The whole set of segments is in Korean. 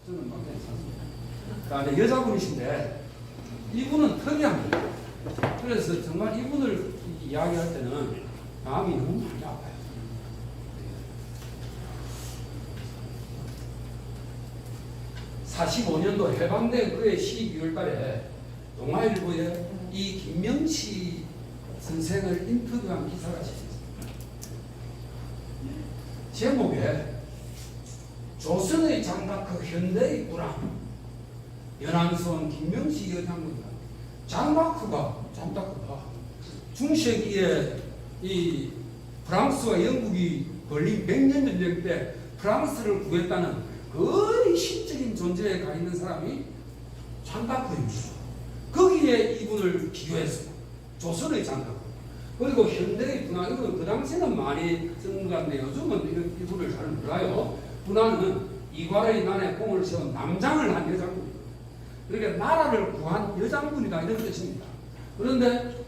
저는 막 괜찮습니다. 그다음에 여자분이신데 이분은 특이합니다. 그래서 정말 이분을 이야기할 때는 마음이 너무 많이 아파요. 45년도 해방된 그해 12월 달에 동아일보에 이 김명치 선생을 인터뷰한 기사가 실렸습니다. 제목에 조선의 장박후 현대의 불황, 연안수원 김명치 여장군이다. 장박후가 중세기에 이 프랑스와 영국이 걸린 100년 전쟁 때 프랑스를 구했다는 거의 신적인 존재에 가 있는 사람이 장박후입니다. 거기에 이분을 비교했어요. 조선의 장박후. 그리고 현대의 분화, 이건 그 당시에는 많이 쓴 것 같은데 요즘은 이분을 잘 몰라요. 분화는 이괄의 난에 공을 세운 남장을 한 여장군입니다. 그러니까 나라를 구한 여장군이다 이런 뜻입니다. 그런데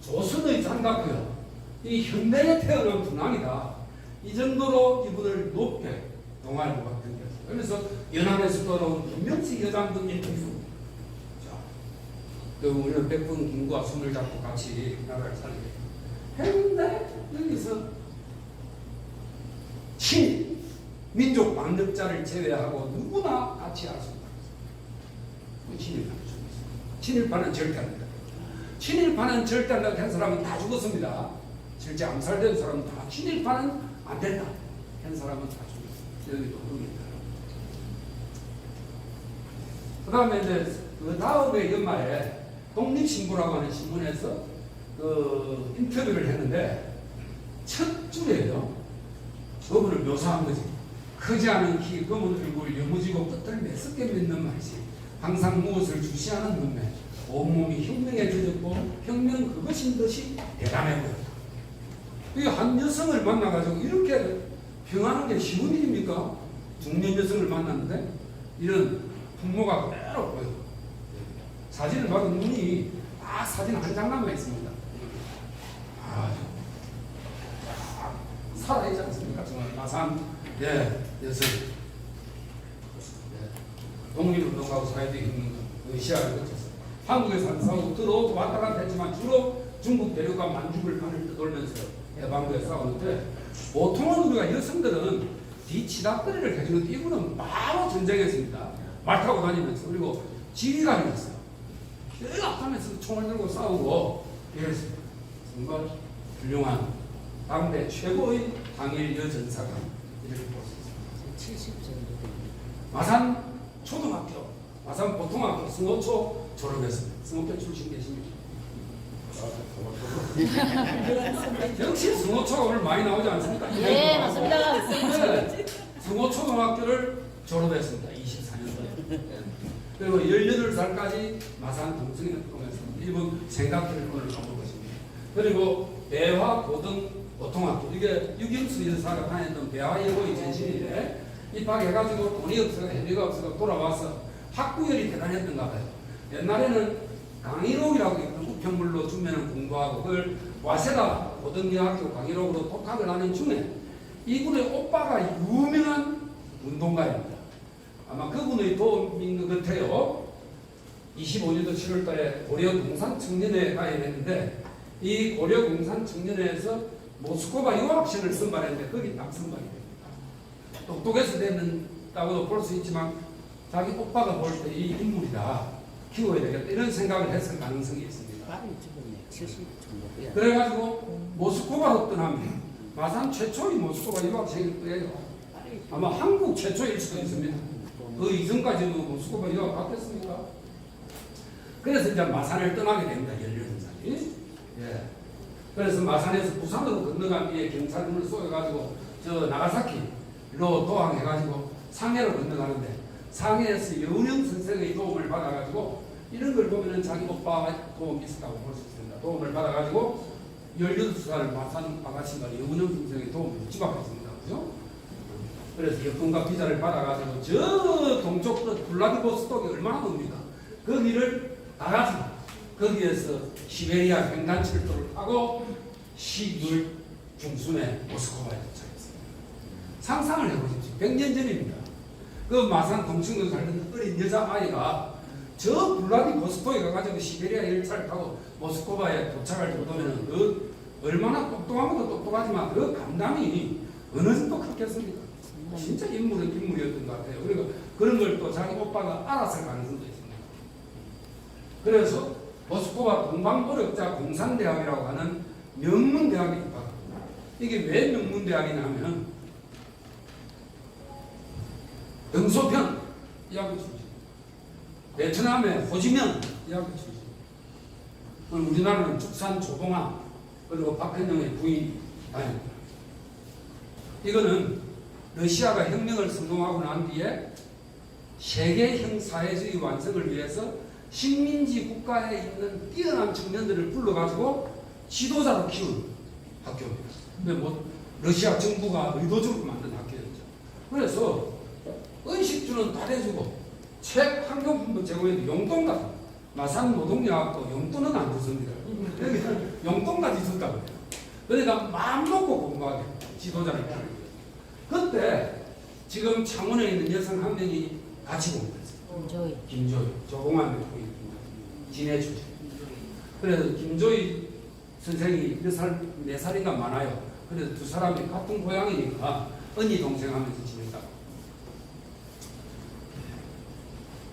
조선의 장박후요, 이 현대에 태어난 분왕이다. 이 정도로 이분을 높게 동아일보가 평가했어요. 그래서 연안에서 돌아온 김명치 여장군 인터뷰. 그 우리는 백분 김구와 손을 잡고 같이 나라를 살게 했는데 여기서 친일 민족 반역자를 제외하고 누구나 같이 할 수 있다. 친일파는 친일파는 절대 안 된다. 친일파는 절대 안 된다 한 사람은 다 죽었습니다. 실제 암살된 사람은 다 친일파는 안 된다 한 사람은 다 죽었습니다. 여기도 그럽니다. 그 다음에 이제 그 다음에 연말에 독립신부라고 하는 신문에서 그 인터뷰를 했는데 첫 줄에요. 그분을 묘사한 거지. 크지 않은 키, 검은 얼굴, 여무지고 끝을 메스게 맺는 말씨, 항상 무엇을 주시하는 눈매, 온몸이 혁명에 젖었고 혁명 그것인 듯이 대단해 보였다. 이 한 여성을 만나가지고 이렇게 평하는 게 쉬운 일입니까? 중년 여성을 만났는데 이런 풍모가 그대로 보여요. 사진을 봐도 눈이 사진 한 장만만 있습니다. 살아있지 않습니까? 정말 마산 여성 독립운동하고 사회주의 혁명 그 시야를 거쳤어요. 한국에서 한 싸우고 들어오고 왔다 갔다 했지만 주로 중국 대륙과 만주를 판을 떠돌면서 해방구에 싸우는데 보통은 우리가 여성들은 뒤치다거리를 해주는데 이분은 바로 전쟁했습니다. 말 타고 다니면서. 그리고 지휘관이었어요. 늘 앞장에서 총을 들고 싸우고 이랬습니다. 정말 훌륭한 당대 최고의 당일 여전사관 이렇게 볼 수 있습니다. 70 정도 됩니다. 마산 초등학교, 마산 보통학교 승호초 졸업했습니다. 승호교 출신 계십니까? 역시 승호초가 오늘 많이 나오지 않습니까? 네, 맞습니다. 네, 승호초등학교를 졸업했습니다. 24년도에. 그리고 18살까지 마산 동성애 활동에서 일본 생각들을 오늘 가볼 것입니다. 그리고 배화 고등 보통학교, 이게 유경수 여사가 다녔던 배화 예고의 전신인데 입학해가지고 돈이 없어서 해비가 없어서 돌아와서 학구열이 대단했던가 봐요. 옛날에는 강의록이라고 있던 우편물로 주면은 공부하고 그걸 와세다 고등여학교 강의록으로 독학을 하는 중에 이분의 오빠가 유명한 운동가입니다. 아마 그분의 도움인 것 같아요. 25년도 7월 달에 고려공산청년회에 가입했는데 이 고려공산청년회에서 모스크바 유학생을 선발했는데 거기 딱 선발이 됩니다. 똑똑해서 됐다고도 볼 수 있지만 자기 오빠가 볼 때 이 인물이다. 키워야 되겠다. 이런 생각을 했을 가능성이 있습니다. 빠른 죽었네. 70 정도. 그래가지고 모스크바로 떠납니다. 마산 최초의 모스크바 유학생일 거예요. 아마 한국 최초일 수도 있습니다. 그 이전까지도 모스크바 유학 갔겠습니까? 그래서 이제 마산을 떠나게 됩니다. 18살이. 예. 그래서 마산에서 부산으로 건너간 뒤에 경찰군을 쏘여가지고 저 나가사키로 도항해가지고 상해로 건너가는데 상해에서 여운형 선생의 도움을 받아가지고 이런 걸 보면은 자기 오빠와 도움 있었다고 볼 수 있습니다. 도움을 받아가지고 18살 마산 아가씨가 여운형 선생의 도움을 지박했습니다. 그죠? 그래서 여권과 비자를 받아가지고 저 동쪽 블라디보스톡이 얼마나 멉니까? 거기를 나가지고 거기에서 시베리아 횡단철도를 타고 12월 중순에 모스크바에 도착했습니다. 상상을 해보십시오. 100년 전입니다. 그 마산 동층에 살던 어린 여자아이가 저 블라디보스토크에 가가지고 시베리아 열차를 타고 모스크바에 도착할 정도면 그 얼마나 똑똑한 것도 똑똑하지만 그 감당이 어느 정도 컸겠습니까? 진짜 인물은 인물이었던 것 같아요. 그리고 그런 걸 또 자기 오빠가 알았을 가능성도 있습니다. 그래서 모스크바 동방어력자 공산대학이라고 하는 명문대학에 입학합니다. 이게 왜 명문대학이냐면 등소편 이야기 출신, 베트남의 호지명 이야기 출신, 우리나라는 축산 조봉암, 그리고 박헌영의 부인 다닙니다. 이거는 러시아가 혁명을 성공하고 난 뒤에 세계형 사회주의 완성을 위해서 식민지 국가에 있는 뛰어난 청년들을 불러가지고 지도자로 키운 학교입니다. 근데 뭐 러시아 정부가 의도적으로 만든 학교였죠. 그래서 의식주는 다 해주고 책 환경품도 제공해도 용돈까지, 마산 노동여학도 용돈은 안 줬습니다. 여기는 용돈까지 줬다고 해요. 그러니까 마음 놓고 공부하게 지도자를 키우기 위해서. 그때 지금 창원에 있는 여성 한 명이 같이 공부했어요. 김조희, 조공환의 부인, 진해 출신. 그래서 김조희 선생이 몇 살, 4살인가 많아요. 그래서 두 사람이 같은 고향이니까 언니 동생 하면서 지냈다고.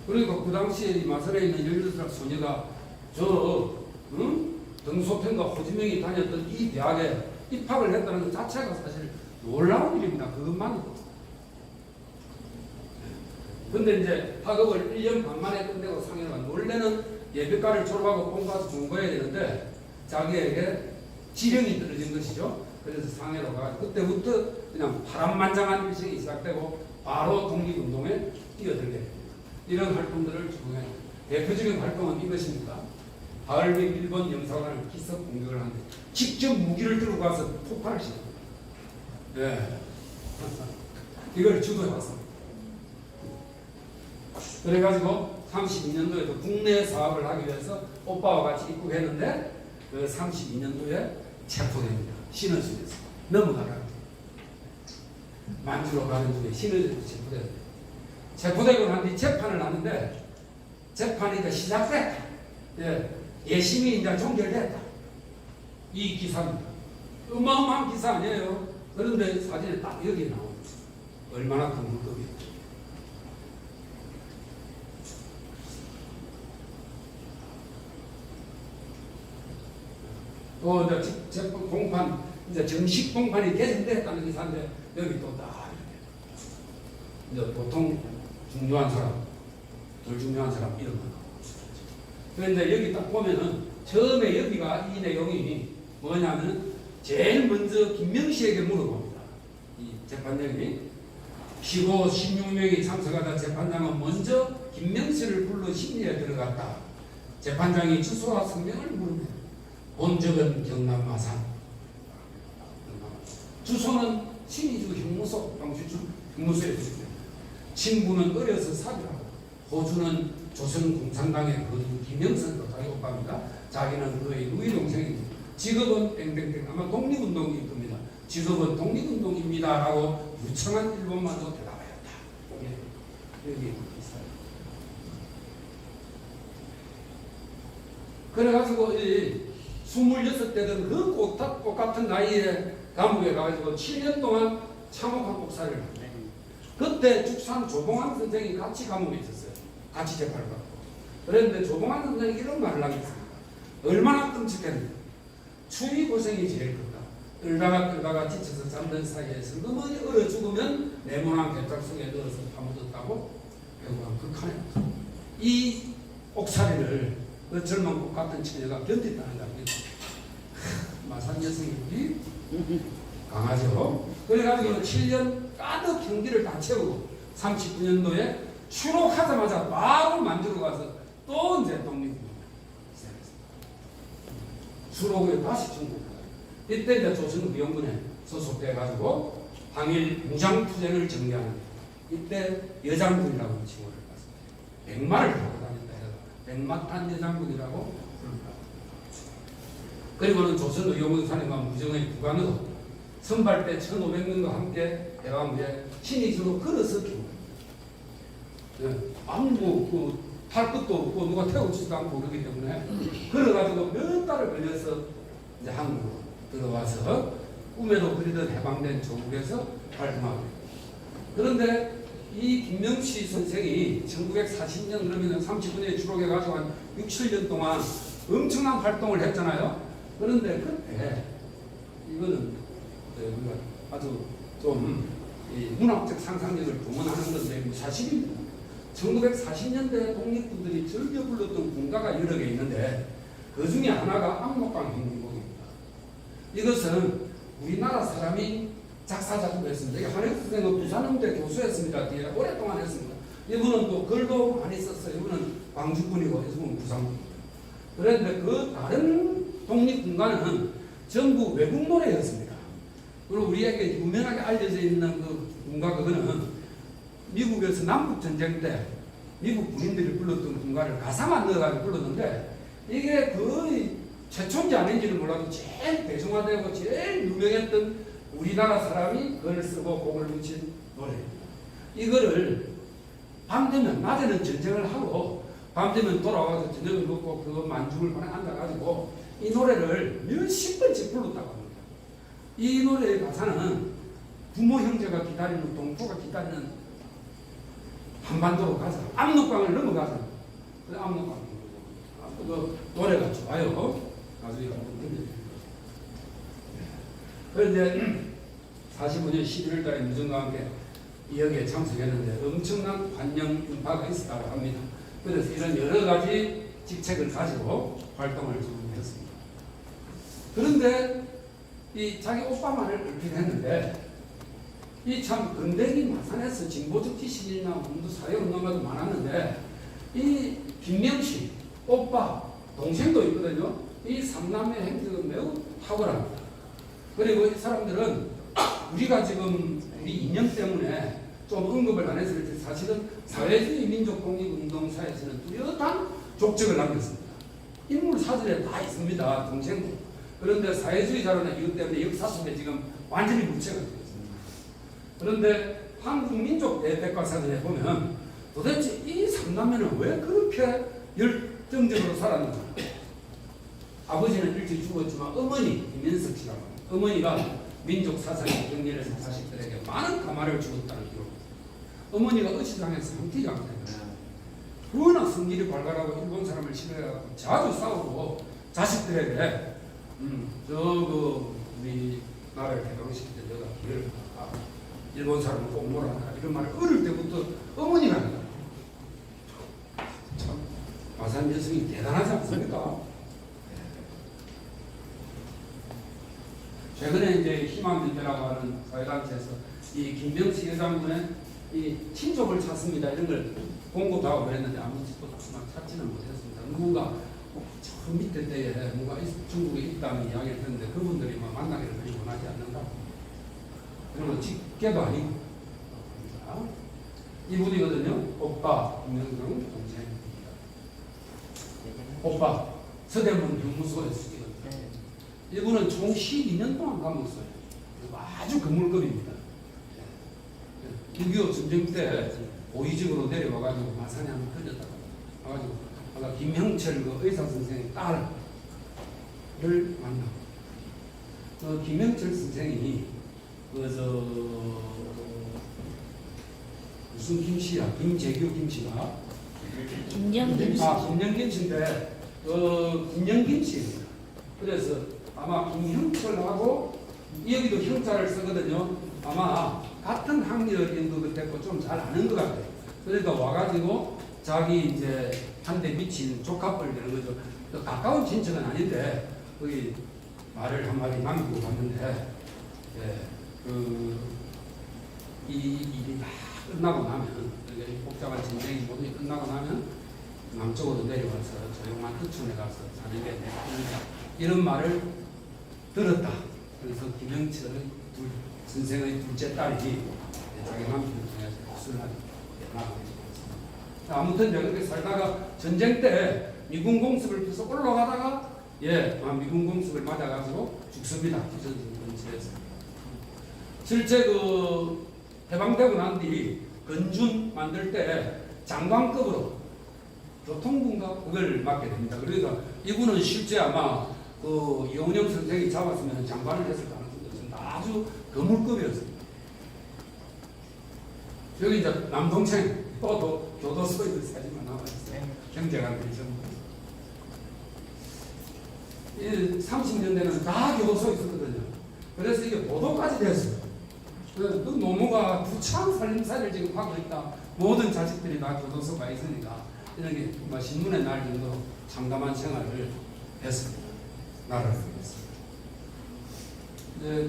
그러니까 그 당시에 이 마산에 있는 18살 소녀가 등소편과 호지명이 다녔던 이 대학에 입학을 했다는 것 자체가 사실 놀라운 일입니다. 그것만으로. 근데 이제 학업을 1년 반 만에 끝내고 상해가 원래는 예비과를 졸업하고 공부해서 공부해야 되는데 자기에게 지령이 떨어진 것이죠. 그래서 상해로 가 그때부터 그냥 파란만장한 일생이 시작되고 바로 독립운동에 뛰어들게 됩니다. 이런 활동들을 주동해요. 대표적인 활동은 이것입니다. 하얼빈 일본 영사관을 기습 공격을 하는데 직접 무기를 들고 가서 폭발을 시킵니다. 예. 이걸 주도해왔습니다. 그래가지고 32년도에도 국내 사업을 하기 위해서 오빠와 같이 입국했는데 그 32년도에 체포됩니다. 신원실에서 넘어가라. 만주로 가는 중에 신원실에서 체포됩니다. 체포되고 난 뒤 재판을 하는데 재판이 이제 시작됐다. 예심이 이제 종결됐다. 이 기사입니다. 어마어마한 기사 아니에요. 그런데 사진에 딱 여기 나옵니다. 얼마나 큰 물급이에요. 또 이제 재판 공판, 이제 정식 공판이 개정됐다는 기사인데 여기 또 딱 이렇게 이제 보통 중요한 사람, 덜 중요한 사람 이런 거. 그런데 여기 딱 보면은 처음에 여기가 이 내용이 뭐냐면 제일 먼저 김명식에게 물어봅니다. 이 재판장이 피고 16명이 참석하다 재판장은 먼저 김명식을 불러 심리에 들어갔다. 재판장이 주소와 성명을 물습니다. 본적은 경남 마산. 주소는 신의주 형무소, 방주주 형무소에 있습니다. 친구는 어려서 사별하고, 호주는 조선공산당의 거주 김영선도 자기 오빠입니다. 자기는 그의 누이 동생입니다. 직업은 땡땡땡, 아마 독립운동일 겁니다. 직업은 독립운동입니다. 라고 유창한 일본말로 대답하였다. 여기 있어요. 그래가지고 26대던 그 똑같은 나이에 감옥에 가가지고 7년 동안 참혹한 복사를 합니다. 그때 축산 조봉환 선생이 같이 감옥에 있었어요. 같이 재판을 받고. 그런데 조봉환 선생이 이런 말을 하겠습니다. 얼마나 끔찍했는데. 추위 고생이 제일 크다. 끌다가 지쳐서 잠든 사이에 슬그머니 얼어 죽으면 네모난 괴짝 속에 넣어서 파묻었다고 결국은 극한에 이 옥살이를 그 젊은 꽃 같은 처녀가 견뎠다는 거 아니겠습니까? 마산 여성이 강하죠. 그래가지고 7년 가득 경기를 다 채우고 39년도에 추록하자마자 바로 만주로 가서 또 이제 독립운동을 시작했습니다. 추록 후에 다시 중국. 이때 이제 조선무용군에 소속돼가지고 항일 무장투쟁을 전개하는 이때 여장군이라고 칭호를 받습니다. 백마를 타고 다닌다 해서 백마탄 여장군이라고 부릅니다. 그리고는 조선의용군 사령과 무정의 부관으로 선발대 1,500명과 함께 대화무에 신의주로 걸어서 기록합니다. 예. 아무 할 것도 없고 누가 태우지도 않고 그러기 때문에 그래가지고 몇 달을 걸려서 이제 한국으로 들어와서 꿈에도 그리던 해방된 조국에서 활동하고 있습니다. 그런데 이 김명치 선생이 1940년 그러면 39년에 출옥해가지고 한 6, 7년 동안 엄청난 활동을 했잖아요. 그런데 그때 이거는 우리가 아주 좀 문학적 상상력을 동원하는 건데 사실입니다. 1940년대 독립군들이 즐겨 불렀던 군가가 여러 개 있는데 그 중에 하나가 압록강 행진곡입니다. 이것은 우리나라 사람이 작사 작곡했습니다. 한혜숙 선생은 부산음대 교수였습니다. 뒤에 오랫동안 했습니다. 이분은 또 글도 많이 썼어요. 이분은 광주분이고 이분은 부산분입니다. 그런데 그 다른 독립군가는 전부 외국 노래였습니다. 그리고 우리에게 유명하게 알려져 있는 그 군가 그거는 미국에서 남북전쟁 때 미국 군인들이 불렀던 군가를 가사만 넣어가지고 불렀는데 이게 거의 최초인지 아닌지는 몰라도 제일 대중화되고 제일 유명했던 우리나라 사람이 글을 쓰고 곡을 붙인 노래입니다. 이거를 밤 되면 낮에는 전쟁을 하고 밤 되면 돌아와서 저녁을 먹고 그 만중을 반에 앉아가지고 이 노래를 몇십 번씩 불렀다고 합니다. 이 노래의 가사는 부모 형제가 기다리는 동포가 기다리는 한반도로 가자. 압록강을 넘어가자. 그 압록강. 그 노래가 좋아요. 나중에 한번 들려드릴게요. 그런데 45년 11월 달에 무정과 함께 여기에 참석했는데 엄청난 환영 인파가 있었다고 합니다. 그래서 이런 여러 가지 직책을 가지고 활동을 했습니다. 그런데 이 자기 오빠만을 얼핏 했는데 이 참 근대기 마산에서 진보적 지식이나 문도 사회운동가도 많았는데 이 김명식 오빠 동생도 있거든요. 이 삼남매 행적은 매우 탁월합니다. 그리고 이 사람들은 우리가 지금 우리 인연 때문에 좀 언급을 안 했을 때 사실은 사회주의 민족 독립운동사에서는 뚜렷한 족적을 남겼습니다. 인물 사전에 다 있습니다. 동생도. 그런데 사회주의 자료나 이것 때문에 역사 속에 지금 완전히 묻혀가 되었습니다. 그런데 한국민족 대백과사전에 보면 도대체 이 삼남매는 왜 그렇게 열정적으로 살았는가? 아버지는 일찍 죽었지만 어머니 김현석 씨라고 합니다. 어머니가 민족 사상의 경륜에서 자식들에게 많은 가마를 주었다는 기록. 어머니가 어시장에서 한티장을 했어요. 워낙 성질이 발랄하고 일본 사람을 싫어해서 자주 싸우고 자식들에게 우리 나라를 개방시킬 때 내가 기회를 받아 일본 사람을 꼭 몰아라 이런 말을 어릴 때부터 어머니가 합니다. 참 마산 여성이 대단하지 않습니까? 최근에 이제 희망민대라고 하는 사회단체에서 이 김명식 여장군의 이 친족을 찾습니다. 이런 걸 공고도 하고 그랬는데 아무것도 찾지는 못했습니다. 누군가 저 밑에 때에 뭔가 중국에 있다는 이야기를 했는데 그분들이 막 만나기를 그리 원하지 않는다고. 그리고 직계도 아니고 이분이거든요. 오빠 김명중 동생입니다. 오빠 서대문 병무소에서 찍었어요. 이분은 총 12년 동안 감옥서요. 아주 거물급입니다. 6.25 전쟁 때 고위직으로 내려와가지고 마산에 한번 걸렸다가 와가지고 아까 김형철 그 의사 선생의 딸을 만나고 김형철 선생이 무슨 김씨야? 김재규 김씨가 김영김 씨. 김영김 씨인데 김영김 씨입니다. 그래서 아마 김형철하고 여기도 형자를 쓰거든요. 아마 같은 학년인 것 같고 좀 잘 아는 것 같아요. 그러니까 와가지고 자기 이제 한대 미친 조카뻘 되는 거죠. 가까운 친척은 아닌데 거기 말을 한마디 남기고 갔는데 이 일이 다 끝나고 나면 복잡한 전쟁이 모두 끝나고 나면 남쪽으로 내려와서 조용한 흑촌에 가서 사는 게 내 꿈이다. 이런 말을 들었다. 그래서 김영철의 선생의 둘째 딸이 자기 남편을 통해서 복수를 하게 나가고 있습니다. 아무튼 내가 그렇게 살다가 전쟁 때 미군 공습을 펴서 올라가다가 미군 공습을 맞아가지고 죽습니다. 기존 근처에서. 실제 그 해방되고 난 뒤 건준 만들 때 장관급으로 교통군가 그걸 맡게 됩니다. 그러니까 이분은 실제 아마 그 이원영 선생이 잡았으면 장관을 했을 가능성이 있습니다. 아주 거물급이었습니다. 여기 이제 남동생 또 교도소에 사진만 남아있어요. 경제관들이 전부. 이 30년대는 다 교도소에 있었거든요. 그래서 이게 보도까지 됐어요. 그 노무가 부참 살림살이를 지금 하고 있다. 모든 자식들이 다 교도소가 있으니까 이런 게 신문에 날 정도로 참담한 생활을 했습니다. 나라를 위해서.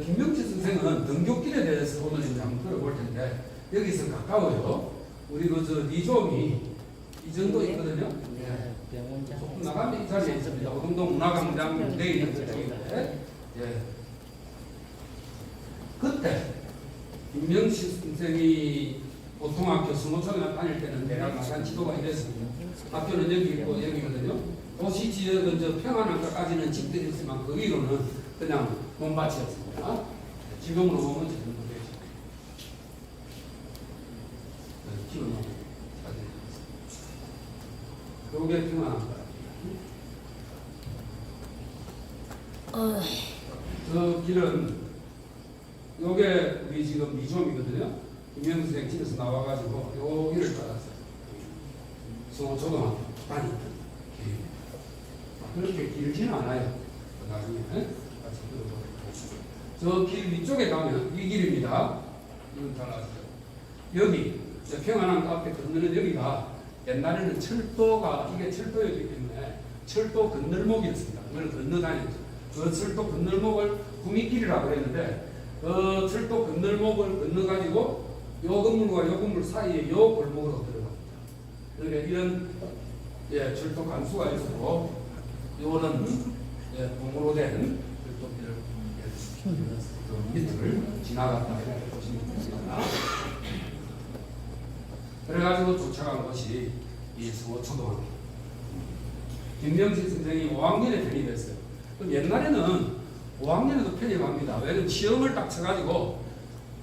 김명치 선생은 등굣길에 대해서 오늘 이제 한번 들어볼 텐데 여기서 가까워요. 우리 그 니좀이 이 정도 있거든요. 네. 조금 나가면 이 자리에 있습니다. 오동동 문화광장 내에 있는 쪽인데 그때 김명치 선생이 고등학교 스무초등학교 다닐 때는 대략 마산 지도가 이랬습니다. 학교는 여기 있고 여기거든요. 도시 지역은 저 평안항까지는 집들이 있지만 거기로는 그냥 논밭이었습니다. 지금으로 보면 지금 되죠. 기본 그게 평안항. 저 길은 요게 우리 지금 미좀이거든요. 김영수 선생 집에서 나와가지고 요 길을 따랐어요. 초등학교 다니던 길. 그렇게 길지는 않아요. 나중에 같이 들어보세요. 저 길 위쪽에 가면 이 길입니다. 이걸 따라왔어요. 여기 평안항 앞에 건너는 여기가 옛날에는 철도가 이게 철도였기 때문에 철도 건널목이었습니다. 그걸 건너다녔죠. 그 철도 건널목을 구미길이라고 했는데 그 철도 건널목을 건너가지고 요 건물과 요 건물 사이에 요 골목으로 들어갑니다. 그러니까 이런 철도 간수가 있었고 요거는 봉으로 된 철도길을 그 밑을 지나갔다 이렇게 보시면 됩니다. 그래가지고 쫓아간 것이 이 서초등학교. 김명식 선생이 5학년에 편입했어요. 그럼 옛날에는 5학년에도 편입합니다. 왜냐면 시험을 딱 쳐가지고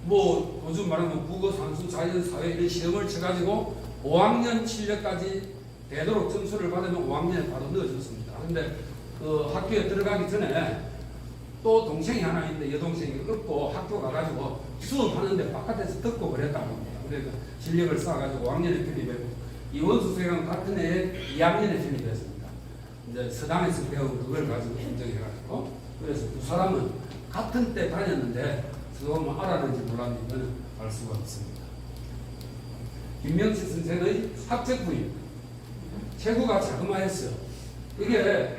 뭐 요즘 말하면 국어, 산수, 자연, 사회 이런 시험을 쳐가지고 5학년 실력까지 되도록 점수를 받으면 5학년에 바로 넣어줬습니다. 근데 그 학교에 들어가기 전에 또 동생이 하나 있는데 여동생이 없고 학교 가가지고 수업하는데 바깥에서 듣고 그랬다고 합니다. 그러니까 실력을 쌓아가지고 5학년에 편입했고 이원수 선생은 같은 해에 2학년에 편입했습니다. 이제 서당에서 배운 그걸 가지고 인정해가지고 그래서 두 사람은 같은 때 다녔는데 서로 알았는지 몰랐는지 알 수가 없습니다. 김명치 선생의 학책 부임 체구가 자그마했어요. 이게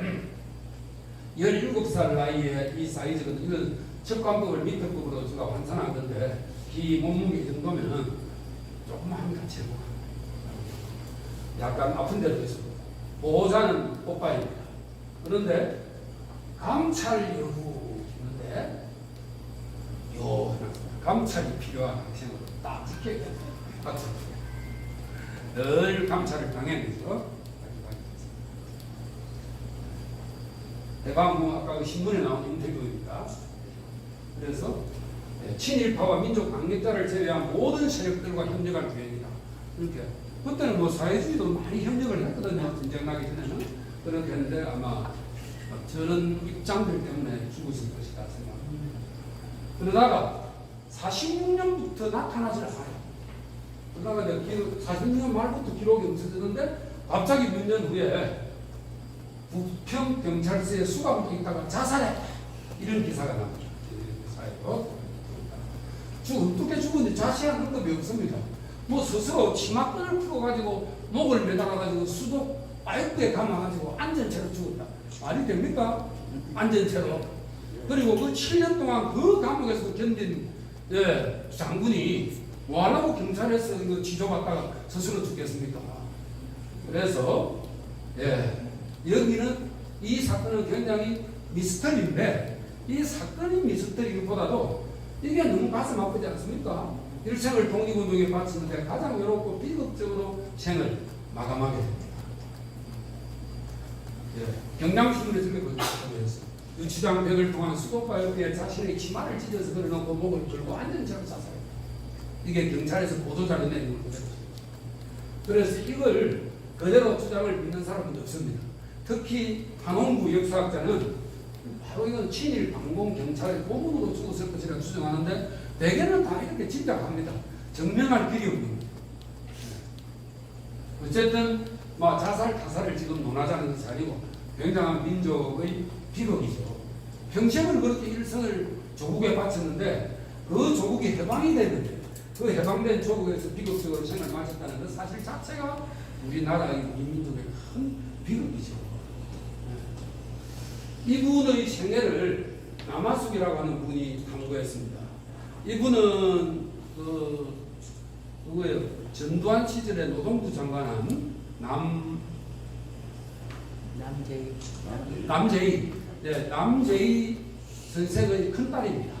17살 나이에 이 사이즈거든요. 이건 척관법을 밑에급으로 제가 환산한 건데 이 몸무게 이 정도면은 조그마합니다. 체구가 약간 아픈 데도 있습니다. 보호자는 오빠입니다. 그런데 감찰 여부인데 감찰이 필요한 학생으로 딱 찍혀있어요. 늘 감찰을 당했죠. 대방문 아까 그 신문에 나온 인터뷰입니다. 그래서 친일파와 민족 강력자를 제외한 모든 세력들과 협력할 계획이다. 이렇게 그때는 뭐 사회주의도 많이 협력을 했거든요. 전쟁 나기 전에는 그렇게 했는데 아마 저런 입장들 때문에 죽으신 것이다 생각합니다. 그러다가 46년부터 나타나질 않아요. 그러다가 46년 말부터 기록이 없어졌는데 갑자기 몇 년 후에 부평 경찰서에 수감돼 있다가 자살했다 이런 기사가 나옵니다. 어떻게 죽었는지 자세한 언급이 없습니다. 뭐 스스로 치마끈을 풀어가지고 목을 매달아가지고 수도 파이프에 감아가지고 앉은 채로 죽었다. 말이 됩니까? 앉은 채로. 그리고 그 7년 동안 그 감옥에서 견딘 장군이 뭐하려고 경찰에서 그 지조받다가 스스로 죽겠습니까? 그래서 여기는 이 사건은 굉장히 미스터리인데 이 사건이 미스터리보다도 이게 너무 가슴 아프지 않습니까? 일생을 독립운동에 바치는데 가장 외롭고 비극적으로 생을 마감하게 됩니다. 경남신문에 저게 거기서 유치장 100을 동안 수도파 옆에 자신의 치마를 찢어서 걸어놓고 목을 걸고 앉은 채로 자살했다. 이게 경찰에서 보도자료 내는 거예요. 그래서 이걸 그대로 주장을 믿는 사람은 없습니다. 특히 한홍구 역사학자는 바로 이건 친일 방공 경찰의 고문으로 죽었을 것이라 주장하는데 대개는 다 이렇게 짐작합니다. 증명할 필요 없는 거예요. 어쨌든 뭐 자살 타살을 지금 논하자는 것이 아니고 굉장한 민족의 비극이죠. 평생을 그렇게 일생을 조국에 바쳤는데 그 조국이 해방이 됐는데 그 해방된 조국에서 비극적으로 생을 마쳤다는 것 사실 자체가 우리나라의 우리 민족의 큰 비극이죠. 이분의 생애를 남아숙이라고 하는 분이 탐구했습니다. 이분은 누구예요? 전두환 시절에 노동부 장관한 남재희 네, 남재희 선생의 큰딸입니다.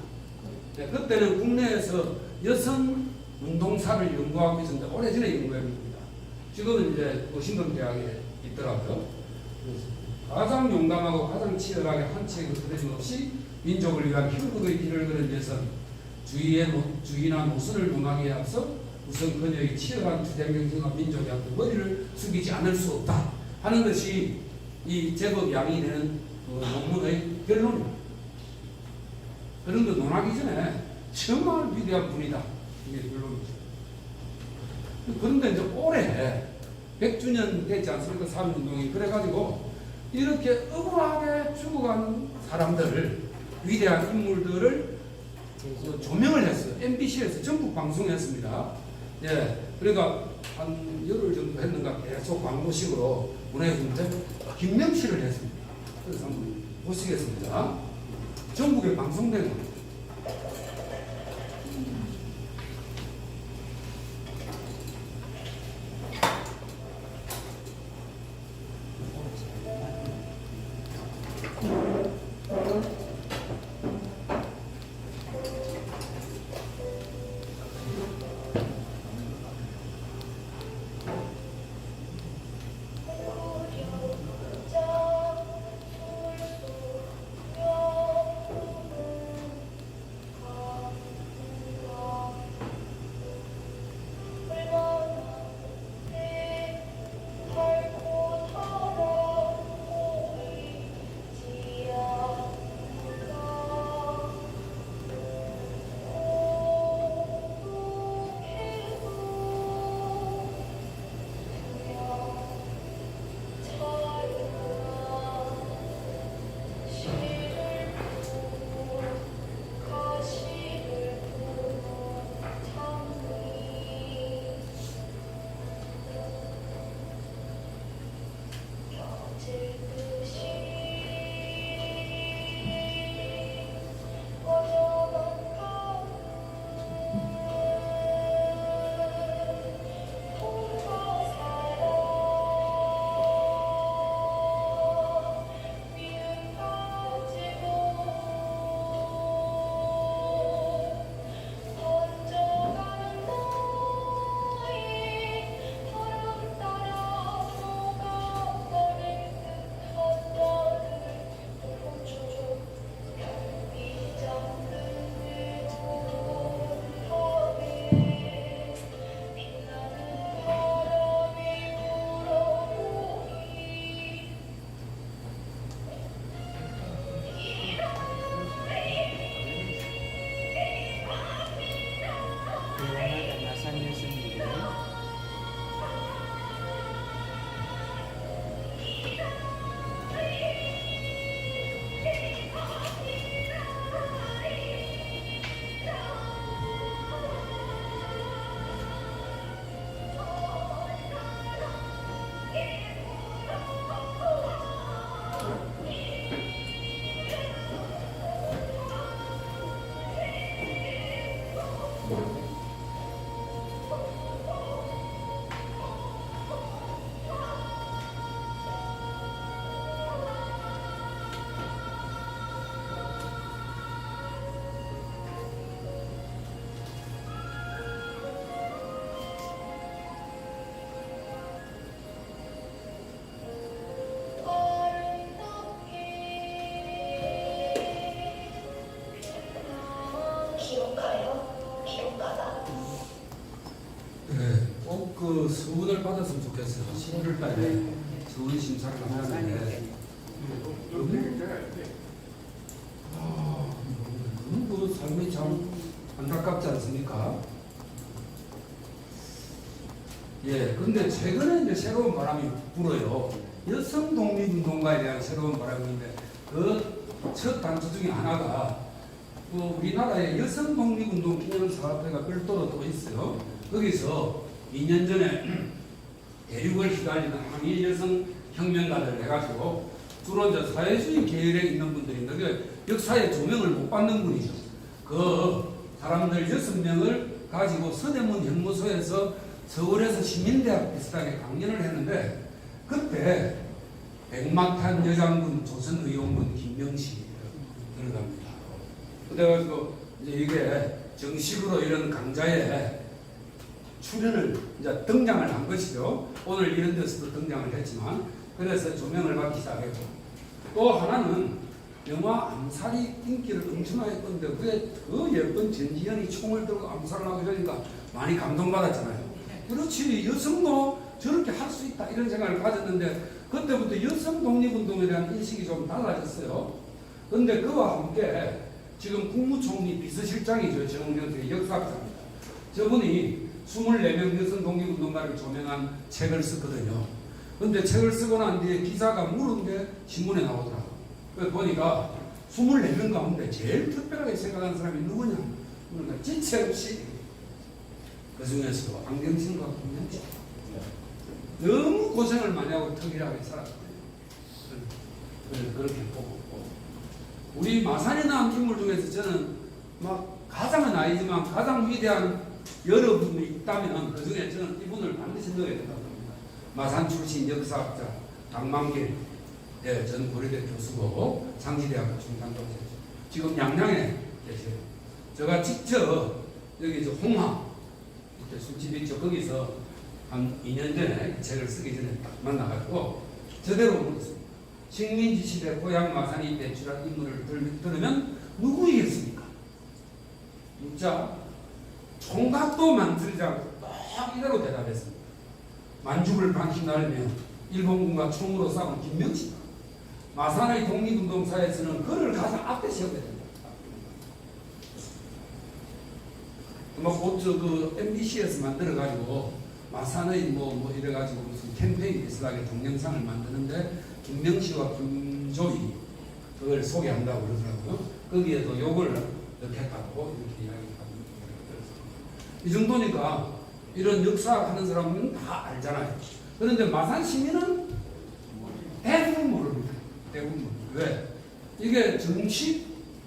네, 그때는 국내에서 여성 운동사를 연구하고 있었는데 오래전에 연구했습니다. 지금은 이제 워싱턴 대학에 있더라고요. 가장 용감하고 가장 치열하게 한 책의 흐름 없이 민족을 위한 희극의 길을 걸은 여성 주의나 노선을 논하기에 앞서 우선 그녀의 치열한 투쟁 경쟁과 민족의 앞에 머리를 숙이지 않을 수 없다 하는 것이 이 제법 양이 되는 논문의 결론입니다. 그런 거 논하기 전에 정말 위대한 분이다. 이게 결론이죠. 그런데 이제 올해 100주년 됐지 않습니까? 3.1운동이. 그래가지고 이렇게 억울하게 죽어간 사람들을, 위대한 인물들을 조명을 했어요. MBC에서 전국 방송했습니다. 예, 그러니까 한 열흘 정도 했는가 계속 광고식으로 보내주는데 김명시를 했습니다. 그래서 한번 보시겠습니다. 전국에 방송된 겁니다. 그 서운을 받았으면 좋겠어요. 11월 달에 서운 심사를 하는데 너무 그 삶이 참 안타깝지 않습니까? 예, 근데 최근에 이제 새로운 바람이 불어요. 여성 독립운동가에 대한 새로운 바람인데 그 첫 단체 중에 하나가 그 우리나라에 여성 독립운동 기념사업회가 별도로 또 있어요. 거기서 2년 전에 대륙을 휘갈리는 항일 여성 혁명가들 해가지고 주로 이제 사회주의 계열에 있는 분들인데 역사에 조명을 못 받는 분이죠. 그 사람들 6명을 가지고 서대문 형무소에서 서울에서 시민대학 비슷하게 강연을 했는데 그때 백마탄 여장군 조선의용군 김명식 들어갑니다. 그래가지고 이제 이게 정식으로 이런 강좌에 출연을 이제 등장을 한 것이죠. 오늘 이런 데서도 등장을 했지만 그래서 조명을 받기 시작했고 또 하나는 영화 암살이 인기를 엄청나게 끌었는데 그게 그 예쁜 전지현이 총을 들고 암살을 하고 이러니까 많이 감동받았잖아요. 그렇지 여성도 저렇게 할 수 있다 이런 생각을 가졌는데 그때부터 여성 독립운동에 대한 인식이 좀 달라졌어요. 그런데 그와 함께 지금 국무총리 비서실장이죠. 정경택 역사학자입니다. 저분이 24명 여성 독립운동가를 조명한 책을 썼거든요. 그런데 책을 쓰고 난 뒤에 기사가 물은 게 신문에 나오더라고요. 그래서 보니까 24명 가운데 제일 특별하게 생각하는 사람이 누구냐? 그러니까 지체 없이 그 중에서도 안경신과 김영식 너무 고생을 많이 하고 특이하게 살았거든요. 그렇게 보고 우리 마산에 나온 인물 중에서 저는 막 가장은 아니지만 가장 위대한 여러분이 있다면 그 중에 저는 이분을 반드시 넣어야 된다고 합니다. 마산 출신 역사학자 강만길 전 고려대 교수고 상지대학교 중간교수죠. 지금 양양에 계세요. 제가 직접 여기 홍하 술집 있죠. 거기서 한 2년 전에 책을 쓰기 전에 딱 만나가지고 저대로 물었습니다. 식민지 시대 고향 마산이 배출한 인물을 들으면 누구이겠습니까? 진짜 총각도 만들지 않고 딱 이대로 대답했습니다. 만주를 반씩 날며 일본군과 총으로 싸운 김명식. 마산의 독립운동사에서는 그를 가장 앞에 세워야 됩니다. 그 MBC에서 만들어가지고 마산의 뭐 이래가지고 무슨 캠페인 비슷하게 동영상을 만드는데 김명식과 김조희 그걸 소개한다고 그러더라고요. 거기에도 욕을 넣겠다고 이렇게 이야기합니다. 이 정도니까 이런 역사하는 사람은 다 알잖아요. 그런데 마산 시민은 대부분 모릅니다. 대부분. 왜? 이게 정식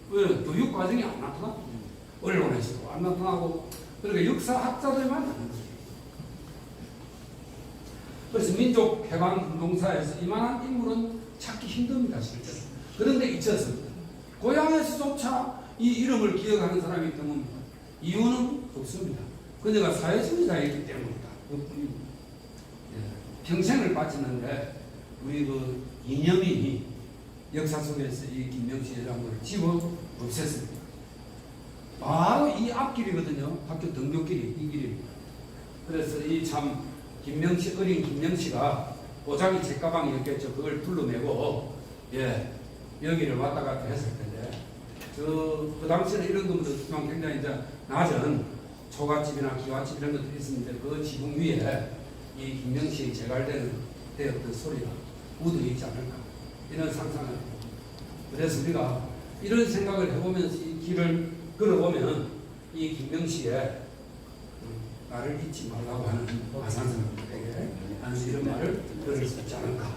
교육 과정이 안 나타나? 언론에서도 안 나타나고 그러니까 역사학자들만 하는 거예요. 그래서 민족해방운동사에서 이만한 인물은 찾기 힘듭니다. 실제로. 그런데 잊혔습니다. 고향에서조차 이 이름을 기억하는 사람이 드뭅니다. 이유는 없습니다. 그녀가 사회주의자이기 때문이다. 평생을 바쳤는데 우리 그 이념이 역사 속에서 이 김명식 여장군을 집어 없앴습니다. 바로 이 앞길이거든요. 학교 등교길이 이 길입니다. 그래서 이 참 김명식 어린 김명식아 보자기 책가방이었겠죠. 그걸 둘러매고 여기를 왔다 갔다 했을 텐데 그 당시에는 이런 것도 굉장히 이제 낮은 초가집이나 기와집 이런 것들이 있었는데 그 지붕 위에 이 김명식이 제갈되었던 소리가 묻어 있지 않을까 이런 상상을 해요. 그래서 우리가 이런 생각을 해보면서 이 길을 걸어보면 이 김명식의 나를 잊지 말라고 하는 마산 사람들에게 하는 이런 말을 들을 수 있지 않을까.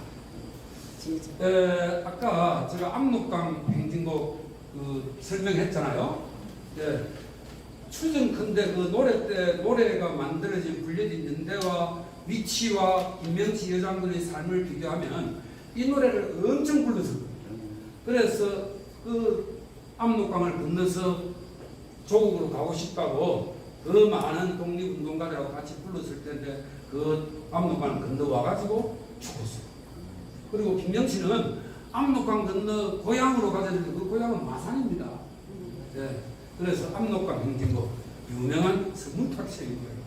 아까 제가 압록강 행진곡 설명했잖아요. 추정컨대 그 노래 때 노래가 만들어진 불려진 연대와 위치와 김명식 여장군의 삶을 비교하면 이 노래를 엄청 불렀습니다. 그래서 그 압록강을 건너서 조국으로 가고 싶다고 그 많은 독립운동가들하고 같이 불렀을 텐데 그 압록강을 건너와가지고 죽었어요. 그리고 김명식은 압록강 건너 고향으로 가자 했는데 그 고향은 마산입니다. 그래서 압록강 행진곡 유명한 서문탁시의 노래로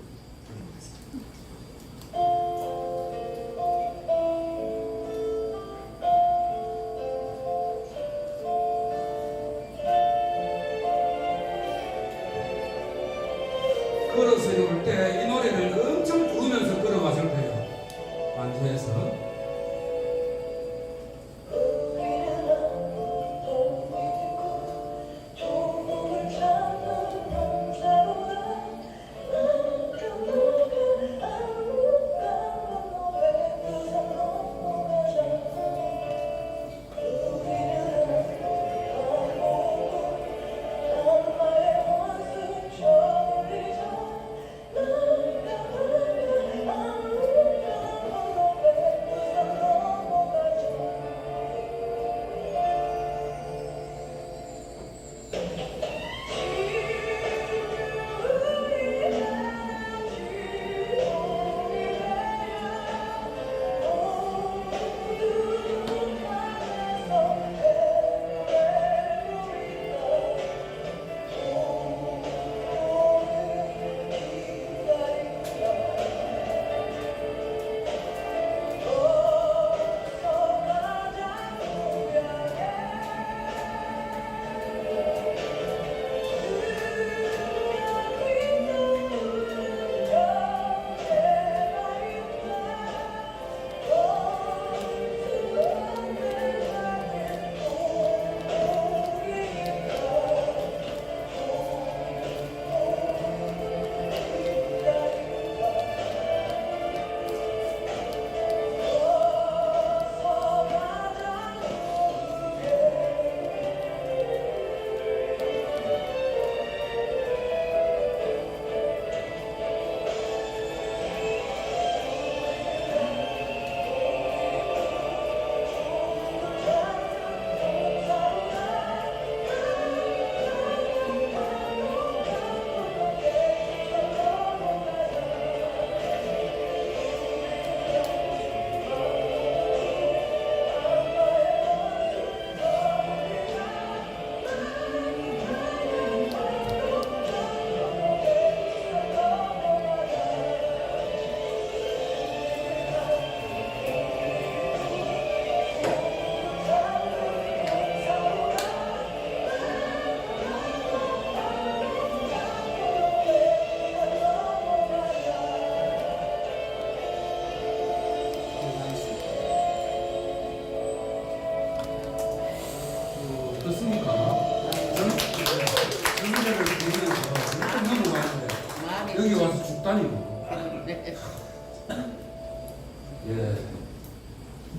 예.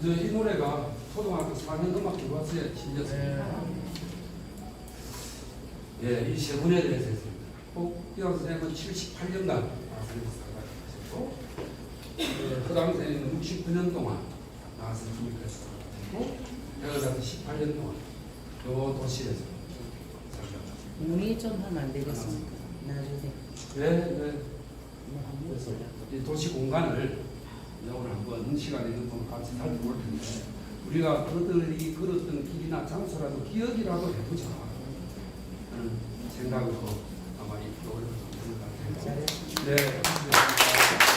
이 노래가 초등학교 4년 음악 교과서에 실렸습니다. 예, 이 세 분에 대해서 했습니다. 이현 선생님은 78년간 마산에서 살아가셨고, 그 당시에는 69년 동안 마산 중립에서 살아가셨고, 여기서 18년 동안 요 도시에서 살아가셨습니다. 문의 좀 하면 안 되겠습니까? 나중에. 네. 뭐 한번 그래서 보려고. 이 도시 공간을 오늘 한번 시간이 있는 동안 같이 살펴볼 텐데, 우리가 그들이 걸었던 길이나 장소라도 기억이라도 해보자 하는 생각으로 아마 이 프로그램을 만든 것 같아요. 잘했습니다. 네.